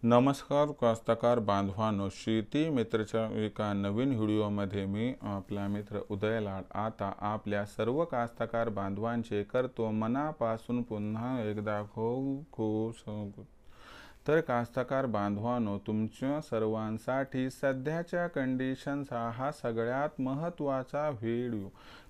नमस्कार कास्तकार बांधवांनो, शेती मित्रच्या एका नवीन व्हिडिओमध्ये मी आपला मित्र उदय लाड आता आपल्या सर्व कास्तकार बांधवांचे करतो मनापासून पुन्हा एकदा खूप खूप स्वागत। तर कास्तकार बांधवांनो, तुमच्या सर्वांसाठी सध्याच्या कंडिशनचा हा सगळ्यात महत्त्वाचा व्हिडिओ।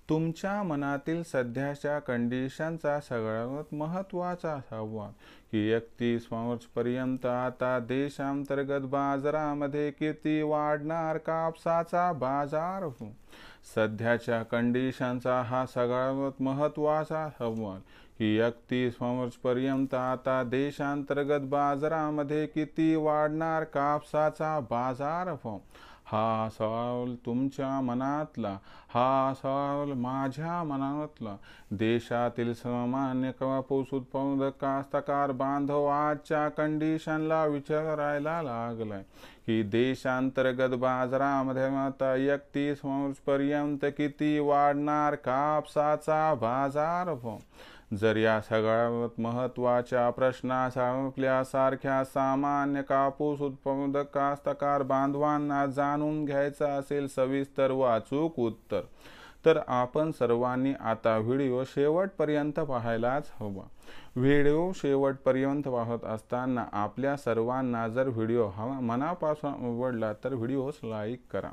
तुमच्या मनातील सध्याच्या कंडिशनचा सगळ्यात महत्त्वाचा संवाद की 31 मार्चपर्यंत आता देशांतर्गत बाजारामध्ये किती वाढणार कापसाचा बाजार। सध्याच्या कंडिशनचा हा सगळ्यात महत्त्वाचा संवाद की 31 मार्चपर्यंत आता देशांतर्गत बाजारामध्ये किती वाढणार कापसाचा बाजार। हा सवाल तुमच्या मनातला, हा सवाल माझ्या मनातला। देशातील सामान्य कापूस उत्पादक कास्तकार बांधव आजच्या कंडिशनला विचारायला लागलाय की देशांतर्गत बाजारामध्ये आता 31 मार्चपर्यंत किती वाढणार कापसाचा बाजार। जर या सगळ्यात महत्त्वाच्या प्रश्नाचा आपल्यासारख्या सामान्य कापूस उत्पादक कास्तकार बांधवांना जाणून घ्यायचा असेल सविस्तर व अचूक उत्तर, तर आपण सर्वांनी आता व्हिडिओ शेवटपर्यंत पाहायलाच हवा। व्हिडिओ शेवटपर्यंत पाहत असताना आपल्या सर्वांना जर व्हिडिओ मनापासून आवडला तर व्हिडिओस लाईक करा।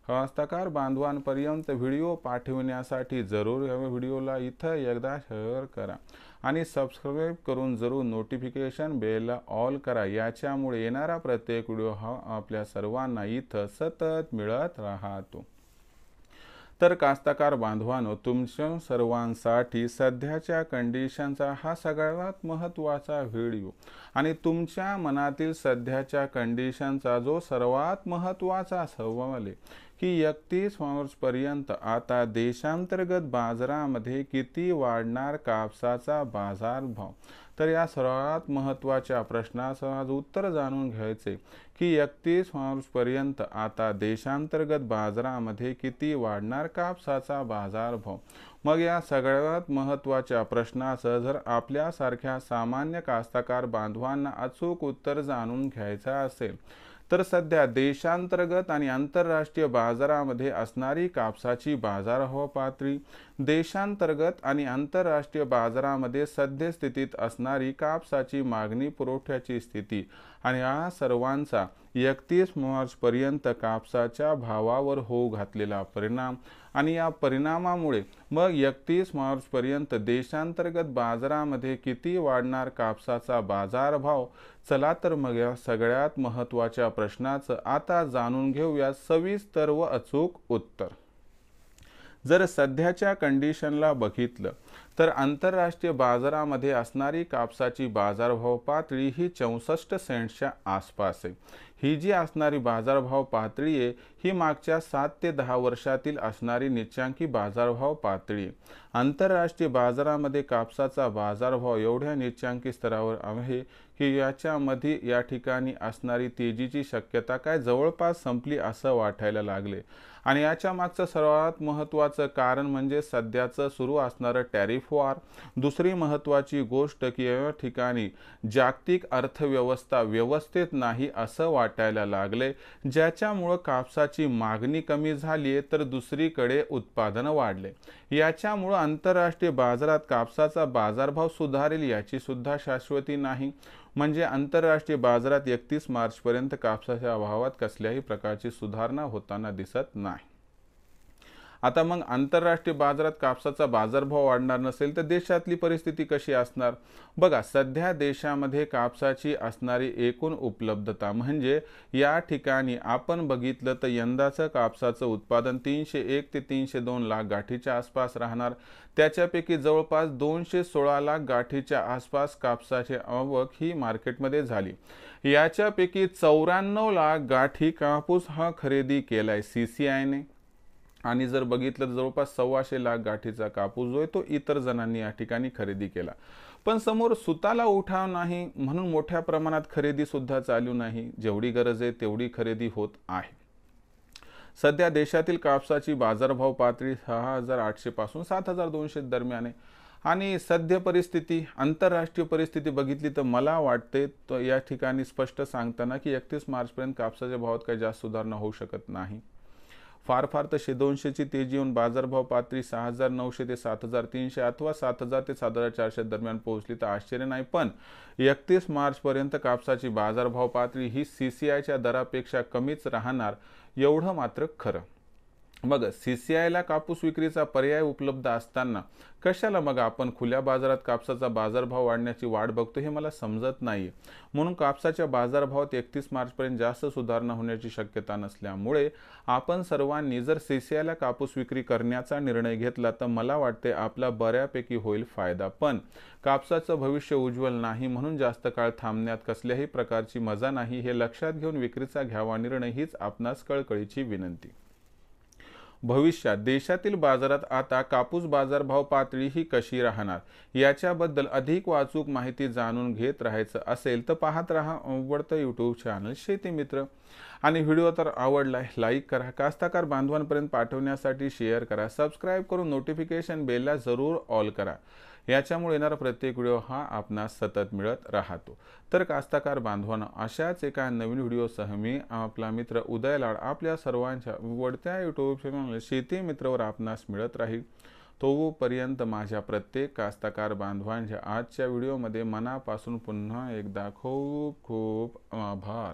कास्तकार बांधवांपर्यंत व्हिडिओ पाठविण्यासाठी जरूर या व्हिडिओला इथं एकदा शेअर करा आणि सबस्क्राईब करून जरूर नोटिफिकेशन बेलला ऑल करा। याच्यामुळे येणारा प्रत्येक व्हिडिओ हा आपल्या सर्वांना इथं सतत मिळत राहतो। तर कास्तकार बांधवांनो, तुमच्या सर्वांसाठी सध्याच्या कंडिशनचा हा सगळ्यात महत्त्वाचा व्हिडिओ आणि तुमच्या मनातील सध्याच्या कंडिशनचा जो सर्वात महत्त्वाचा सवाल आहे की 31 मार्चपर्यंत आता देशांतर्गत बाजारामध्ये किती वाढणार कापसाचा बाजारभाव। तर या सर्वात महत्त्वाच्या प्रश्नाचं आज उत्तर जाणून घ्यायचे की 31 मार्चपर्यंत आता देशांतर्गत बाजारामध्ये किती वाढणार कापसाचा बाजारभाव। मग या सगळ्यात महत्त्वाच्या प्रश्नाचं जर आपल्यासारख्या सामान्य कास्तकार बांधवांना अचूक उत्तर जाणून घ्यायचं असेल तर सध्या देशांतर्गत आणि आंतरराष्ट्रीय बाजारामध्ये असणारी कापसाची बाजारभाव पातळी, देशांतर्गत आणि आंतरराष्ट्रीय बाजारामध्ये सद्यस्थितीत असणारी कापसाची मागणी पुरवठ्याची स्थिती आणि या सर्वांचा 31 मार्चपर्यंत कापसाच्या भावावर होऊ घातलेला परिणाम आणि या परिणामामुळे मग 31 मार्चपर्यंत देशांतर्गत बाजारामध्ये किती वाढणार कापसाचा बाजारभाव। चला तर मग या सगळ्यात महत्त्वाच्या प्रश्नाचं आता जाणून घेऊया सविस्तर व अचूक उत्तर। जर सध्याच्या कंडिशनला बघितलं तर आंतरराष्ट्रीय बाजारामध्ये असणारी कापसाची बाजारभाव पातळी ही 64 सेंट्सच्या आसपास आहे। ही जी असणारी बाजारभाव पातळी आहे ही मागच्या 7 ते 10 वर्षातील असणारी निच्चांकी बाजारभाव पातळी आहे। आंतरराष्ट्रीय बाजारामध्ये कापसाचा बाजारभाव एवढ्या निच्चांकी स्तरावर आहे की याच्यामध्ये या ठिकाणी असणारी तेजीची शक्यता काय जवळपास संपली असं वाटायला लागले आणि याच्या मागचं सर्वात महत्त्वाचं कारण म्हणजे सध्याचं सुरू असणारं टॅरिफ वॉर। दुसरी महत्त्वाची गोष्ट की या ठिकाणी जागतिक अर्थव्यवस्था व्यवस्थित नाही असं वाटायला लागले, ज्याच्यामुळे कापसाची मागणी कमी झाली आहे तर दुसरीकडे उत्पादन वाढले। याच्यामुळे आंतरराष्ट्रीय बाजारात कापसाचा बाजारभाव सुधारेल याची सुद्धा शाश्वती नाही। म्हणजे आंतरराष्ट्रीय बाजारात 31 मार्चपर्यंत कापसाच्या भावात कसल्याही प्रकारची सुधारणा होताना दिसत नाही। आता मग आंतरराष्ट्रीय बाजारात कापसाचा बाजारभाव वाढणार नसेल तर देशातली परिस्थिती कशी असणार। बघा, सध्या देशामध्ये कापसाची असणारी एकूण उपलब्धता म्हणजे या ठिकाणी आपण बघितलं तर यंदाचं कापसाचं उत्पादन 301 ते 302 लाख गाठीच्या आसपास राहणार। त्याच्यापैकी जवळपास 216 लाख गाठीच्या आसपास कापसाची आवक ही मार्केटमध्ये झाली। याच्यापैकी 94 लाख गाठी कापूस हा खरेदी केलाय CCI ने आणि जर बघितलं तर जवळपास 125 लाख गाठीचा कापूस जो आहे तो इतर जणांनी या ठिकाणी खरेदी केला। पण समोर सुताला उठाव नाही म्हणून मोठ्या प्रमाणात खरेदी सुद्धा चालू नाही। जेवढी गरज आहे तेवढी खरेदी होत आहे। सध्या देशातील कापसाची बाजारभाव पातळी 6800 पासून 7200 दरम्यान आहे। आणि सद्य परिस्थिती, आंतरराष्ट्रीय परिस्थिती बघितली तर मला वाटते तर या ठिकाणी स्पष्ट सांगताना की 31 मार्चपर्यंत कापसाच्या भावात काही जास्त सुधारणा होऊ शकत नाही. फार तर 100-200ची तेजी येऊन बाजारभाव पातळी 6,900 ते 7,300 अथवा 7,000 ते 7,400 दरम्यान पोहोचली तर आश्चर्य नाही. पण 31 मार्चपर्यंत कापसाची बाजारभाव पातळी ही CCIच्या दरापेक्षा कमीच राहणार एवढं मात्र खरं. मग CCIला कापूस विक्रीचा पर्याय उपलब्ध असताना कशाला मग आपण खुल्या बाजारात कापसाचा बाजारभाव वाढण्याची वाट बघतो हे मला समजत नाही. म्हणून कापसाच्या बाजारभावात 31 मार्चपर्यंत जास्त सुधारणा होण्याची शक्यता नसल्यामुळे आपण सर्वांनी जर CCIला कापूस विक्री करण्याचा निर्णय घेतला तर मला वाटते आपला बऱ्यापैकी होईल फायदा. पण कापसाचं भविष्य उज्ज्वल नाही म्हणून जास्त काळ थांबण्यात कसल्याही प्रकारची मजा नाही हे लक्षात घेऊन विक्रीचा घ्यावा निर्णय हीच आपणास कळकळीची विनंती. भविष्यात देशातील बाजारात आता कापूस बाजारभाव पातळी ही कशी राहणार याच्याबद्दल अधिक वाचूक माहिती जाणून घेत राहायचं असेल तर पाहत राहा आवडतं यूट्यूब चॅनल शेती मित्र. आणि व्हिडिओ तर आवडलाय लाईक करा, कास्तकार बांधवांपर्यंत पाठवण्यासाठी शेअर करा, सबस्क्राईब करून नोटिफिकेशन बेलला जरूर ऑल करा. याच्यामुळे येणारा प्रत्येक व्हिडिओ हा आपणास सतत मिळत राहतो. तर कास्तकार बांधवांनो, अशाच एका नवीन व्हिडिओसह मी आपला मित्र उदय लाड आपल्या सर्वांच्या आवडत्या यूट्यूब चॅनल शेती मित्रवर आपणास मिळत राहील. तोपर्यंत माझ्या प्रत्येक कास्तकार बांधवांच्या आजच्या व्हिडिओमध्ये मनापासून पुन्हा एकदा खूप खूप आभार.